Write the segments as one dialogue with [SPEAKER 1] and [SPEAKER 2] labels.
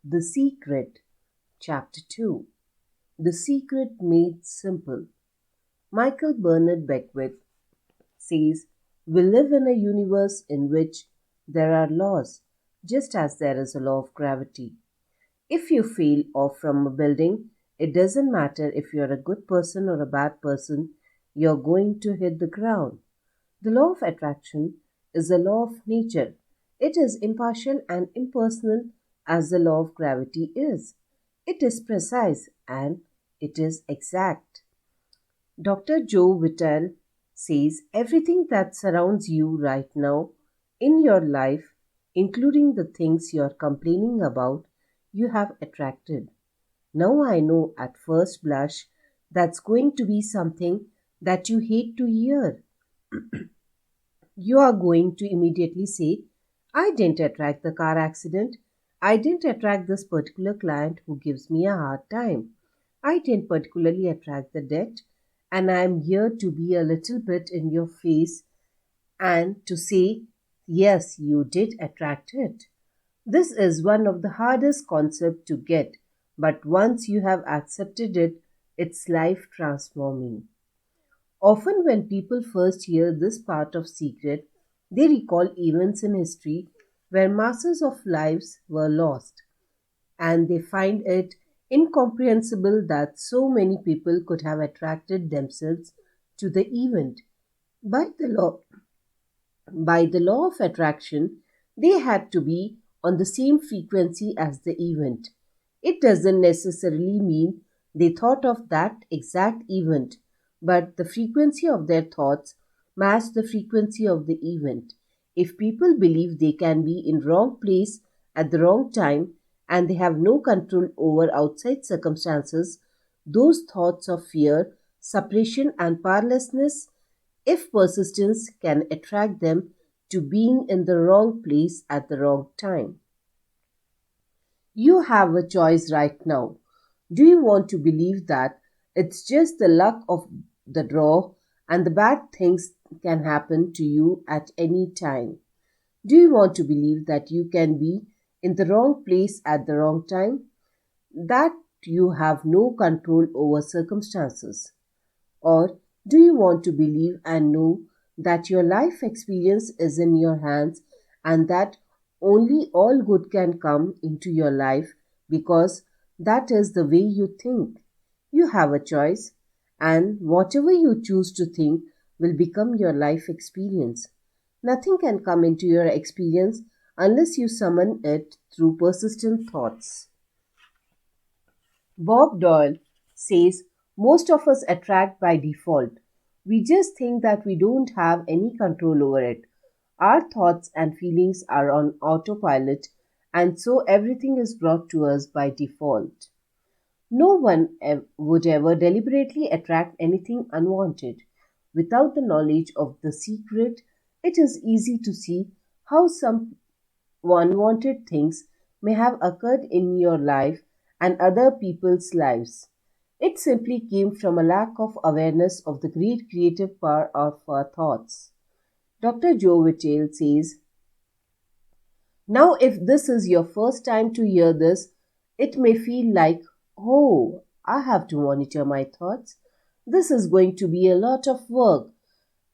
[SPEAKER 1] The Secret, Chapter 2. The Secret Made Simple. Michael Bernard Beckwith says, "We live in a universe in which there are laws, just as there is a law of gravity. If you fall off from a building, it doesn't matter if you're a good person or a bad person, you're going to hit the ground. The law of attraction is a law of nature. It is impartial and impersonal as the law of gravity is. It is precise and it is exact." Dr. Joe Vitale says everything that surrounds you right now in your life, including the things you're complaining about, you have attracted. Now I know at first blush that's going to be something that you hate to hear. You are going to immediately say, "I didn't attract the car accident. I didn't attract this particular client who gives me a hard time. I didn't particularly attract the debt, and I am here to be a little bit in your face and to say, yes, you did attract it." This is one of the hardest concepts to get, but once you have accepted it, it's life transforming. Often, when people first hear this part of Secret, they recall events in history where masses of lives were lost, and they find it incomprehensible that so many people could have attracted themselves to the event. By the law, by the law of attraction, they had to be on the same frequency as the event. It doesn't necessarily mean they thought of that exact event, but the frequency of their thoughts matched the frequency of the event. If people believe they can be in wrong place at the wrong time and they have no control over outside circumstances, those thoughts of fear, suppression, and powerlessness, if persistence can attract them to being in the wrong place at the wrong time. You have a choice right now. Do you want to believe that it's just the luck of the draw and the bad things can happen to you at any time? Do you want to believe that you can be in the wrong place at the wrong time? That you have no control over circumstances? Or do you want to believe and know that your life experience is in your hands and that only all good can come into your life because that is the way you think? You have a choice, and whatever you choose to think will become your life experience. Nothing can come into your experience unless you summon it through persistent thoughts. Bob Doyle says most of us attract by default. We just think that we don't have any control over it. Our thoughts and feelings are on autopilot, and so everything is brought to us by default. No one would ever deliberately attract anything unwanted. Without the knowledge of the secret, it is easy to see how some unwanted things may have occurred in your life and other people's lives. It simply came from a lack of awareness of the great creative power of our thoughts. Dr. Joe Vitale says, "Now, if this is your first time to hear this, it may feel like, oh, I have to monitor my thoughts. This is going to be a lot of work.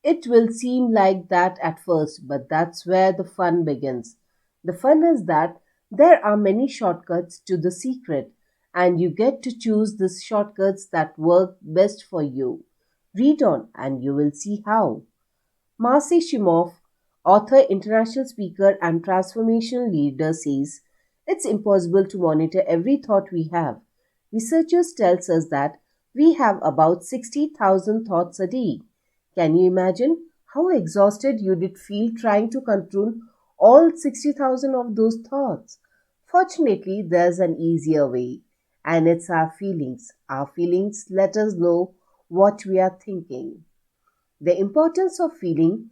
[SPEAKER 1] It will seem like that at first, but that's where the fun begins. The fun is that there are many shortcuts to the secret, and you get to choose the shortcuts that work best for you. Read on, and you will see how." Marcy Shimoff, author, international speaker, and transformation leader, says it's impossible to monitor every thought we have. Researchers tell us that we have about 60,000 thoughts a day. Can you imagine how exhausted you did feel trying to control all 60,000 of those thoughts? Fortunately, there's an easier way, and it's our feelings. Our feelings let us know what we are thinking. The importance of feeling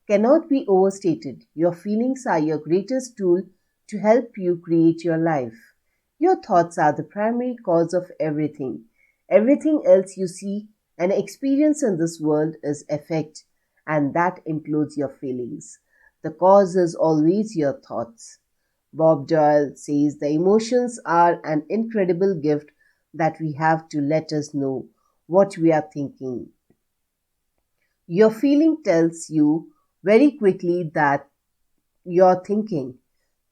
[SPEAKER 1] cannot be overstated. Your feelings are your greatest tool to help you create your life. Your thoughts are the primary cause of everything. Everything else you see and experience in this world is effect, and that includes your feelings. The cause is always your thoughts. Bob Doyle says the emotions are an incredible gift that we have to let us know what we are thinking. Your feeling tells you very quickly that you're thinking.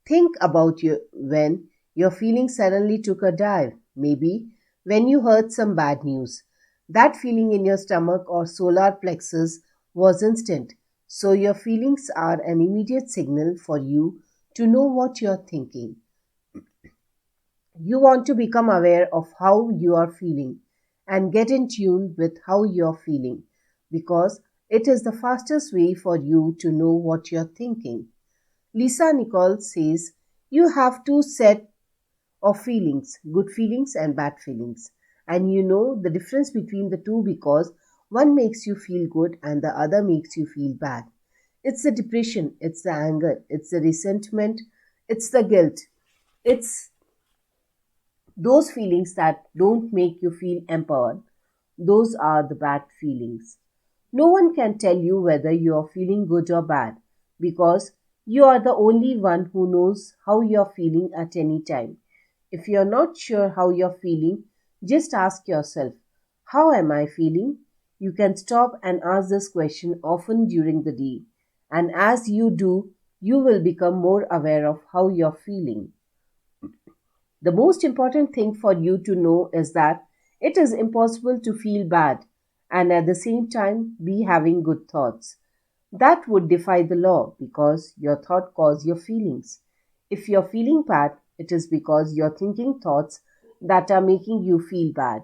[SPEAKER 1] Think about when your feeling suddenly took a dive. Maybe when you heard some bad news. That feeling in your stomach or solar plexus was instant. So your feelings are an immediate signal for you to know what you're thinking. You want to become aware of how you are feeling and get in tune with how you're feeling because it is the fastest way for you to know what you're thinking. Lisa Nichols says you have two sets of feelings, good feelings and bad feelings. And you know the difference between the two because one makes you feel good and the other makes you feel bad. It's the depression, it's the anger, it's the resentment, it's the guilt. It's those feelings that don't make you feel empowered. Those are the bad feelings. No one can tell you whether you are feeling good or bad because you are the only one who knows how you are feeling at any time. If you are not sure how you are feeling, just ask yourself, how am I feeling? You can stop and ask this question often during the day. And as you do, you will become more aware of how you are feeling. The most important thing for you to know is that it is impossible to feel bad and at the same time be having good thoughts. That would defy the law because your thought cause your feelings. If you're feeling bad, it is because you're thinking thoughts that are making you feel bad.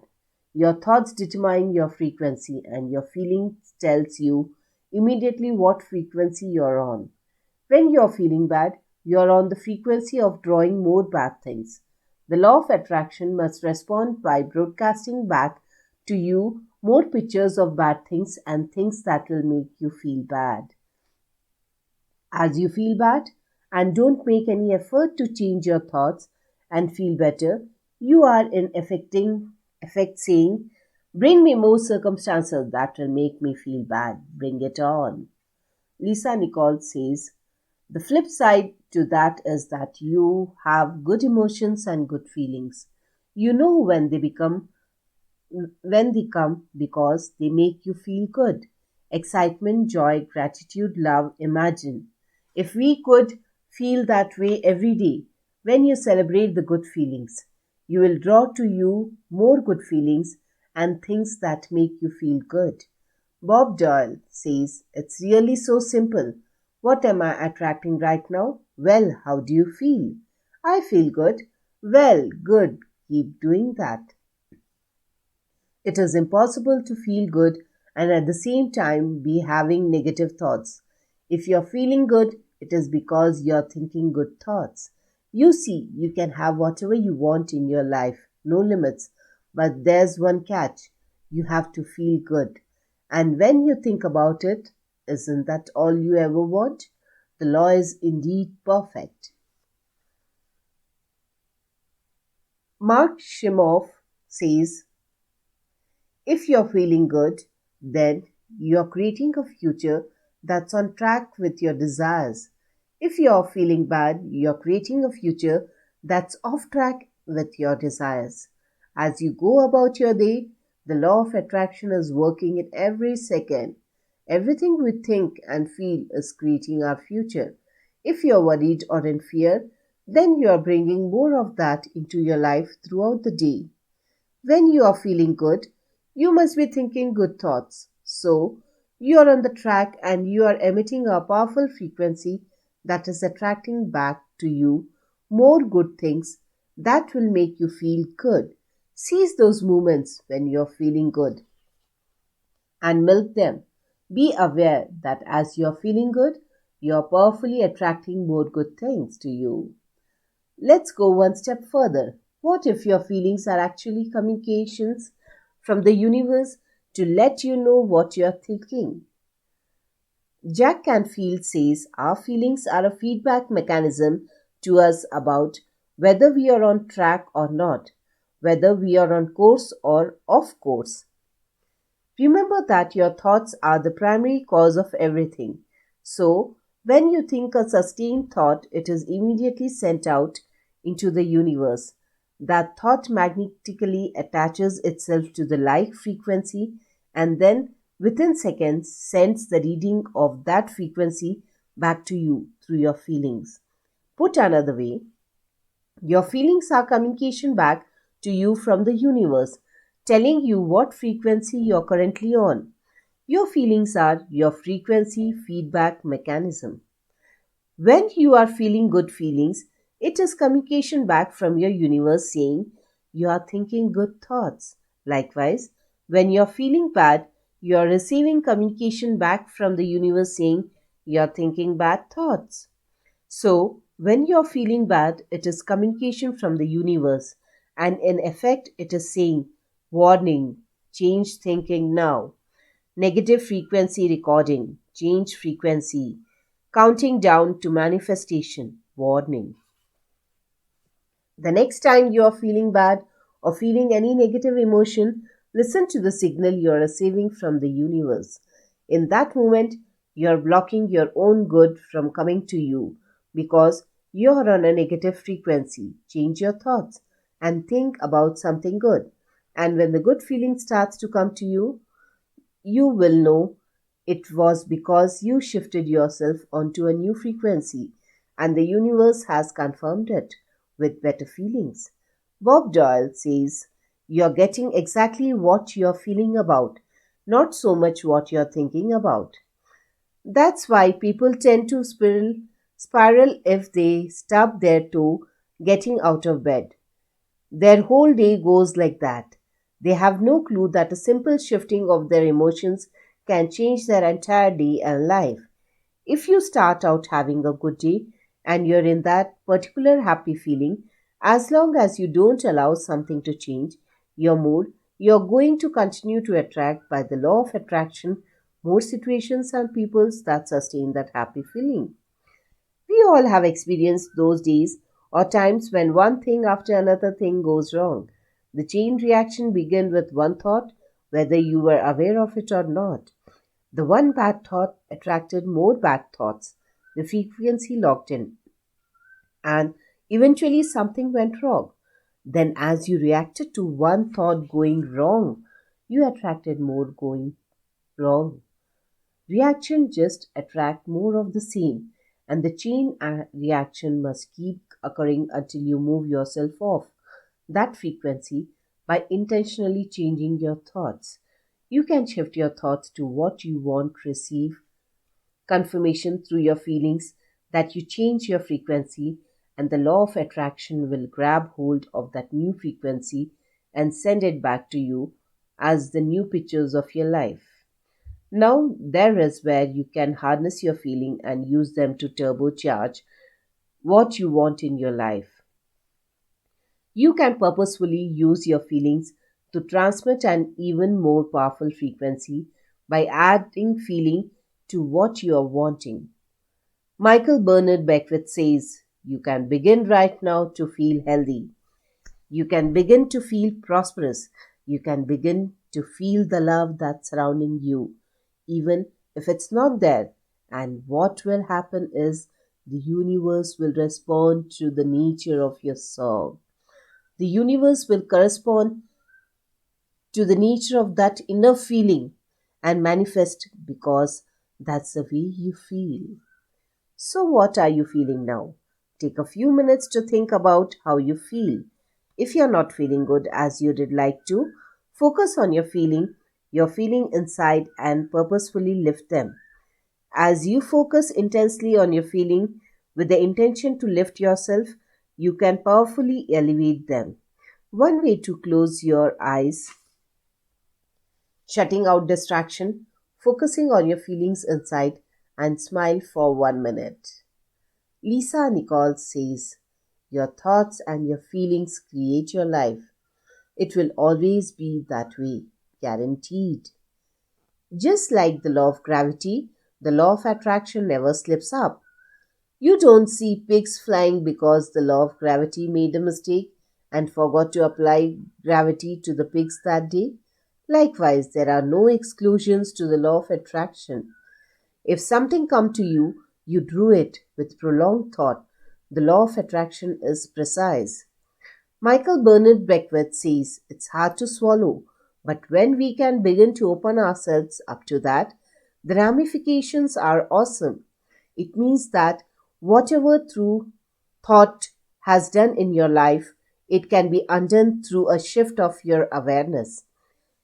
[SPEAKER 1] Your thoughts determine your frequency and your feelings tells you immediately what frequency you're on. When you're feeling bad, you're on the frequency of drawing more bad things. The law of attraction must respond by broadcasting back to you more pictures of bad things and things that will make you feel bad. As you feel bad and don't make any effort to change your thoughts and feel better, you are in effect saying, bring me more circumstances that will make me feel bad. Bring it on. Lisa Nichols says, the flip side to that is that you have good emotions and good feelings. You know when they come because they make you feel good. Excitement, joy, gratitude, love, imagine. If we could feel that way every day, when you celebrate the good feelings, you will draw to you more good feelings and things that make you feel good. Bob Doyle says, it's really so simple. What am I attracting right now? Well, how do you feel? I feel good. Well, good. Keep doing that. It is impossible to feel good and at the same time be having negative thoughts. If you're feeling good, it is because you're thinking good thoughts. You see, you can have whatever you want in your life, no limits. But there's one catch. You have to feel good. And when you think about it, isn't that all you ever want? The law is indeed perfect. Mark Shimoff says, if you're feeling good, then you're creating a future that's on track with your desires. If you're feeling bad, you're creating a future that's off track with your desires. As you go about your day, the law of attraction is working in every second. Everything we think and feel is creating our future. If you're worried or in fear, then you're bringing more of that into your life throughout the day. When you are feeling good, you must be thinking good thoughts. So, you are on the track and you are emitting a powerful frequency that is attracting back to you more good things that will make you feel good. Seize those moments when you're feeling good and milk them. Be aware that as you're feeling good, you're powerfully attracting more good things to you. Let's go one step further. What if your feelings are actually communications from the universe to let you know what you're thinking? Jack Canfield says our feelings are a feedback mechanism to us about whether we are on track or not, whether we are on course or off course. Remember that your thoughts are the primary cause of everything. So, When you think a sustained thought, it is immediately sent out into the universe. That thought magnetically attaches itself to the light frequency and then, within seconds, sends the reading of that frequency back to you through your feelings. Put another way, your feelings are communication back to you from the universe, telling you what frequency you're currently on. Your feelings are your frequency feedback mechanism. When you are feeling good feelings, it is communication back from your universe saying you are thinking good thoughts. Likewise, when you're feeling bad, you are receiving communication back from the universe saying you are thinking bad thoughts. So, when you're feeling bad, it is communication from the universe, and in effect, it is saying, warning, change thinking now. Negative frequency recording, change frequency. Counting down to manifestation, warning. The next time you are feeling bad or feeling any negative emotion, listen to the signal you are receiving from the universe. In that moment, you are blocking your own good from coming to you because you are on a negative frequency. Change your thoughts and think about something good. And when the good feeling starts to come to you, you will know it was because you shifted yourself onto a new frequency, and the universe has confirmed it with better feelings. Bob Doyle says, you're getting exactly what you're feeling about, not so much what you're thinking about. That's why people tend to spiral if they stub their toe getting out of bed. Their whole day goes like that. They have no clue that a simple shifting of their emotions can change their entire day and life. If you start out having a good day and you're in that particular happy feeling, as long as you don't allow something to change your mood, you're going to continue to attract, by the law of attraction, more situations and peoples that sustain that happy feeling. We all have experienced those days or times when one thing after another thing goes wrong. The chain reaction began with one thought, whether you were aware of it or not. The one bad thought attracted more bad thoughts. The frequency locked in, and eventually something went wrong. Then, as you reacted to one thought going wrong, you attracted more going wrong. Reaction just attract more of the same, and the chain reaction must keep occurring until you move yourself off that frequency by intentionally changing your thoughts. You can shift your thoughts to what you want, receive confirmation through your feelings that you change your frequency, and the law of attraction will grab hold of that new frequency and send it back to you as the new pictures of your life. Now, there is where you can harness your feeling and use them to turbocharge what you want in your life. You can purposefully use your feelings to transmit an even more powerful frequency by adding feeling to what you are wanting. Michael Bernard Beckwith says, you can begin right now to feel healthy. You can begin to feel prosperous. You can begin to feel the love that's surrounding you, even if it's not there. And what will happen is the universe will respond to the nature of your song. The universe will correspond to the nature of that inner feeling and manifest because that's the way you feel. So, what are you feeling now? Take a few minutes to think about how you feel. If you're not feeling good as you did like to, focus on your feeling inside, and purposefully lift them. As you focus intensely on your feeling with the intention to lift yourself, you can powerfully elevate them. One way to close your eyes, shutting out distraction, focusing on your feelings inside, and smile for 1 minute. Lisa Nichols says, your thoughts and your feelings create your life. It will always be that way, guaranteed. Just like the law of gravity, the law of attraction never slips up. You don't see pigs flying because the law of gravity made a mistake and forgot to apply gravity to the pigs that day. Likewise, there are no exclusions to the law of attraction. If something comes to you, You drew it with prolonged thought. The law of attraction is precise. Michael Bernard Beckwith says it's hard to swallow, but when we can begin to open ourselves up to that, the ramifications are awesome. It means that whatever true thought has done in your life, it can be undone through a shift of your awareness.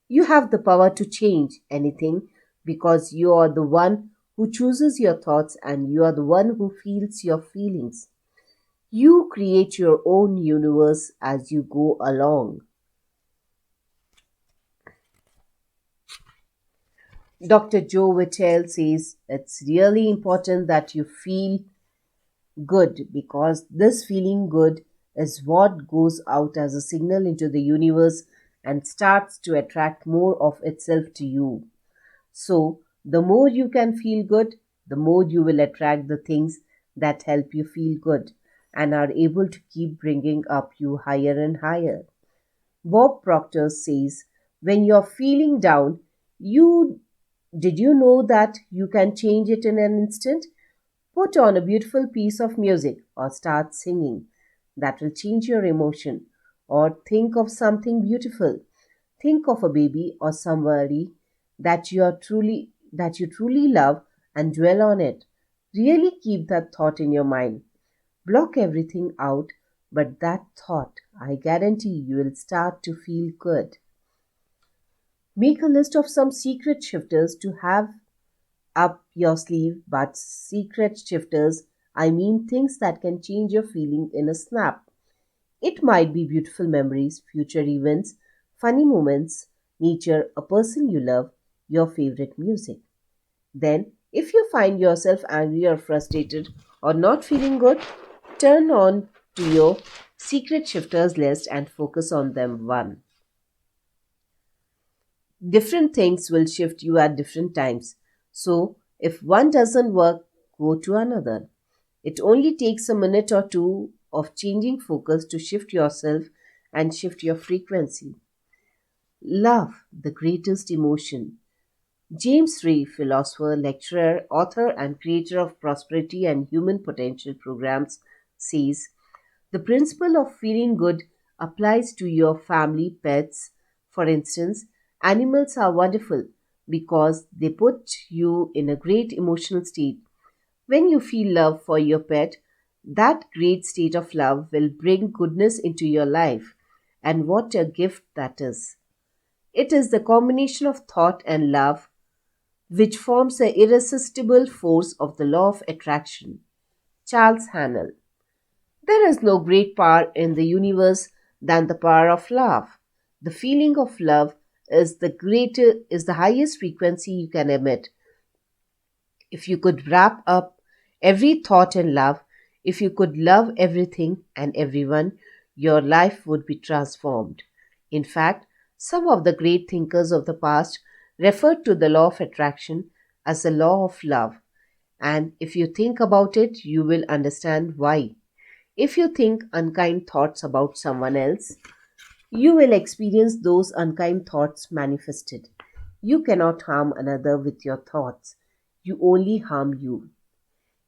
[SPEAKER 1] You have the power to change anything because you are the one who chooses your thoughts and you are the one who feels your feelings. You create your own universe as you go along. Dr. Joe Vitale says it's really important that you feel good because this feeling good is what goes out as a signal into the universe and starts to attract more of itself to you. So, the more you can feel good, the more you will attract the things that help you feel good and are able to keep bringing up you higher and higher. Bob Proctor says, when you're feeling down, you did you know that you can change it in an instant? Put on a beautiful piece of music or start singing. That will change your emotion. Or think of something beautiful. Think of a baby or somebody that you truly love and dwell on it. Really keep that thought in your mind. Block everything out but that thought. I guarantee you will start to feel good. Make a list of some secret shifters to have up your sleeve, but secret shifters, I mean things that can change your feeling in a snap. It might be beautiful memories, future events, funny moments, nature, a person you love, your favorite music. Then, if you find yourself angry or frustrated or not feeling good, turn on to your secret shifters list and focus on them one. Different things will shift you at different times. So, if one doesn't work, go to another. It only takes a minute or two of changing focus to shift yourself and shift your frequency. Love, the greatest emotion. James Ray, philosopher, lecturer, author, and creator of prosperity and human potential programs, says the principle of feeling good applies to your family, pets. For instance, animals are wonderful because they put you in a great emotional state. When you feel love for your pet, that great state of love will bring goodness into your life. And what a gift that is! It is the combination of thought and love which forms the irresistible force of the law of attraction. Charles Hannell. There is no great power in the universe than the power of love. The feeling of love is the highest frequency you can emit. If you could wrap up every thought in love, if you could love everything and everyone, your life would be transformed. In fact, some of the great thinkers of the past referred to the law of attraction as the law of love. And if you think about it, you will understand why. If you think unkind thoughts about someone else, you will experience those unkind thoughts manifested. You cannot harm another with your thoughts. You only harm you.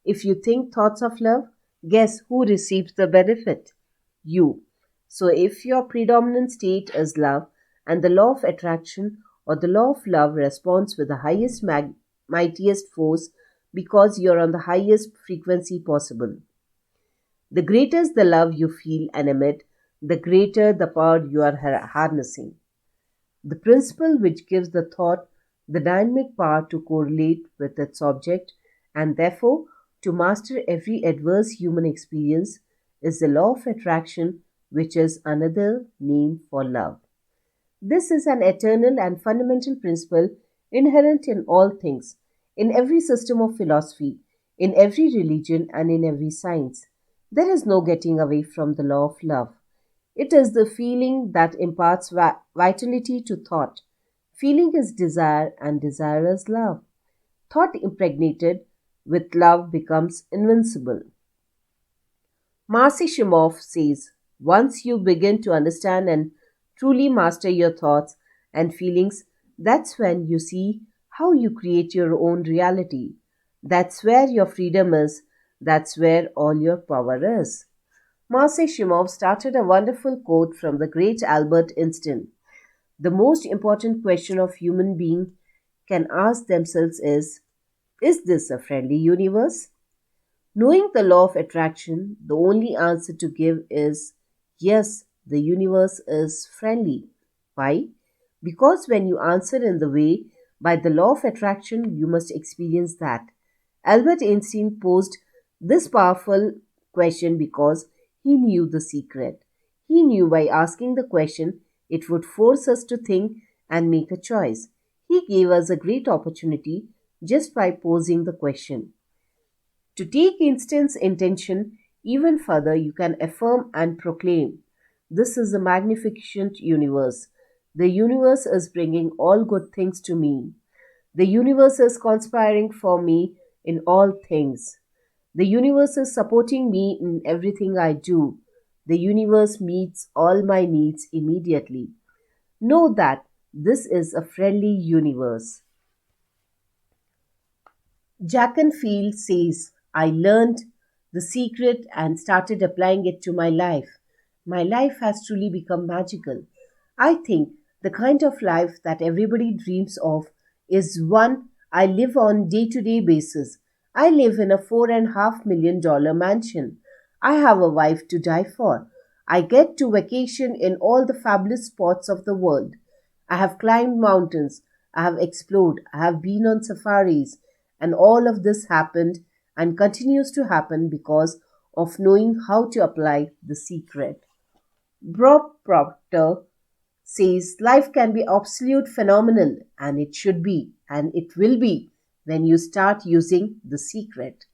[SPEAKER 1] If you think thoughts of love, guess who receives the benefit? You. So if your predominant state is love and the law of attraction or the law of love responds with the mightiest force because you're on the highest frequency possible. The greater the love you feel and emit, the greater the power you are harnessing. The principle which gives the thought the dynamic power to correlate with its object and therefore to master every adverse human experience is the law of attraction, which is another name for love. This is an eternal and fundamental principle inherent in all things, in every system of philosophy, in every religion, and in every science. There is no getting away from the law of love. It is the feeling that imparts vitality to thought. Feeling is desire, and desire is love. Thought impregnated with love becomes invincible. Marcy Shimoff says, once you begin to understand and truly master your thoughts and feelings, that's when you see how you create your own reality. That's where your freedom is. That's where all your power is. Marcy Shimov started a wonderful quote from the great Albert Einstein. The most important question of human being can ask themselves is this a friendly universe? Knowing the law of attraction, the only answer to give is yes, the universe is friendly. Why? Because when you answer in the way by the law of attraction, you must experience that. Albert Einstein posed this powerful question because he knew the secret. He knew by asking the question, it would force us to think and make a choice. He gave us a great opportunity just by posing the question. To take Einstein's intention even further, you can affirm and proclaim this is a magnificent universe. The universe is bringing all good things to me. The universe is conspiring for me in all things. The universe is supporting me in everything I do. The universe meets all my needs immediately. Know that this is a friendly universe. Jackenfield says, I learned the secret and started applying it to my life. My life has truly become magical. I think the kind of life that everybody dreams of is one I live on day-to-day basis. I live in a $4.5 million mansion. I have a wife to die for. I get to vacation in all the fabulous spots of the world. I have climbed mountains. I have explored. I have been on safaris. And all of this happened and continues to happen because of knowing how to apply the secret. Bob Proctor says life can be absolute phenomenal, and it should be, and it will be when you start using the secret.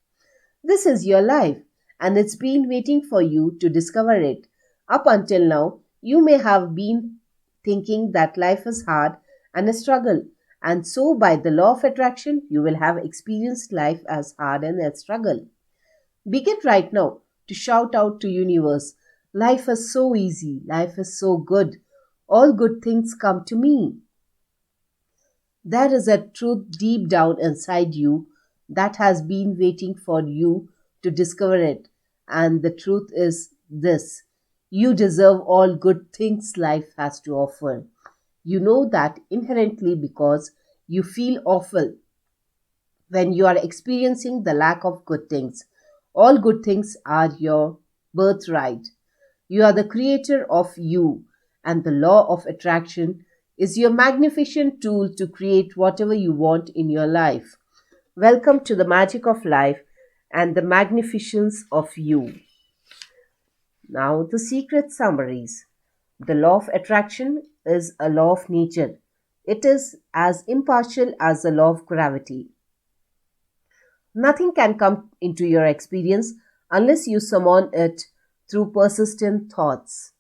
[SPEAKER 1] This is your life, and it's been waiting for you to discover it. Up until now, you may have been thinking that life is hard and a struggle, and so by the law of attraction, you will have experienced life as hard and a struggle. Begin right now to shout out to universe, life is so easy, life is so good. All good things come to me. There is a truth deep down inside you that has been waiting for you to discover it. And the truth is this: you deserve all good things life has to offer. You know that inherently because you feel awful when you are experiencing the lack of good things. All good things are your birthright. You are the creator of you, and the law of attraction is your magnificent tool to create whatever you want in your life. Welcome to the magic of life and the magnificence of you. Now, the secret summaries. The law of attraction is a law of nature. It is as impartial as the law of gravity. Nothing can come into your experience unless you summon it through persistent thoughts.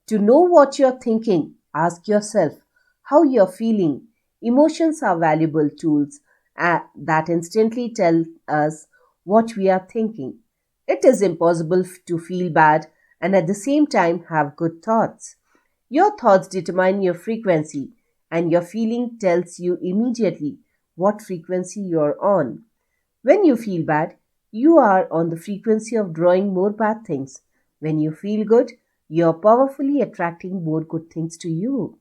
[SPEAKER 1] To know what you're thinking, ask yourself how you're feeling. Emotions are valuable tools that instantly tell us what we are thinking. It is impossible to feel bad and at the same time have good thoughts. Your thoughts determine your frequency, and your feeling tells you immediately what frequency you're on. When you feel bad, you are on the frequency of drawing more bad things. When you feel good, you're powerfully attracting more good things to you.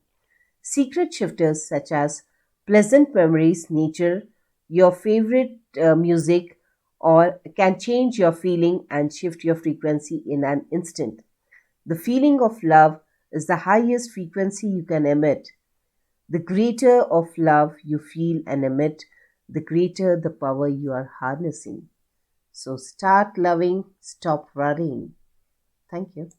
[SPEAKER 1] Secret shifters such as pleasant memories, nature, your favorite music, or can change your feeling and shift your frequency in an instant. The feeling of love is the highest frequency you can emit. The greater of love you feel and emit, the greater the power you are harnessing. So start loving, stop worrying. Thank you.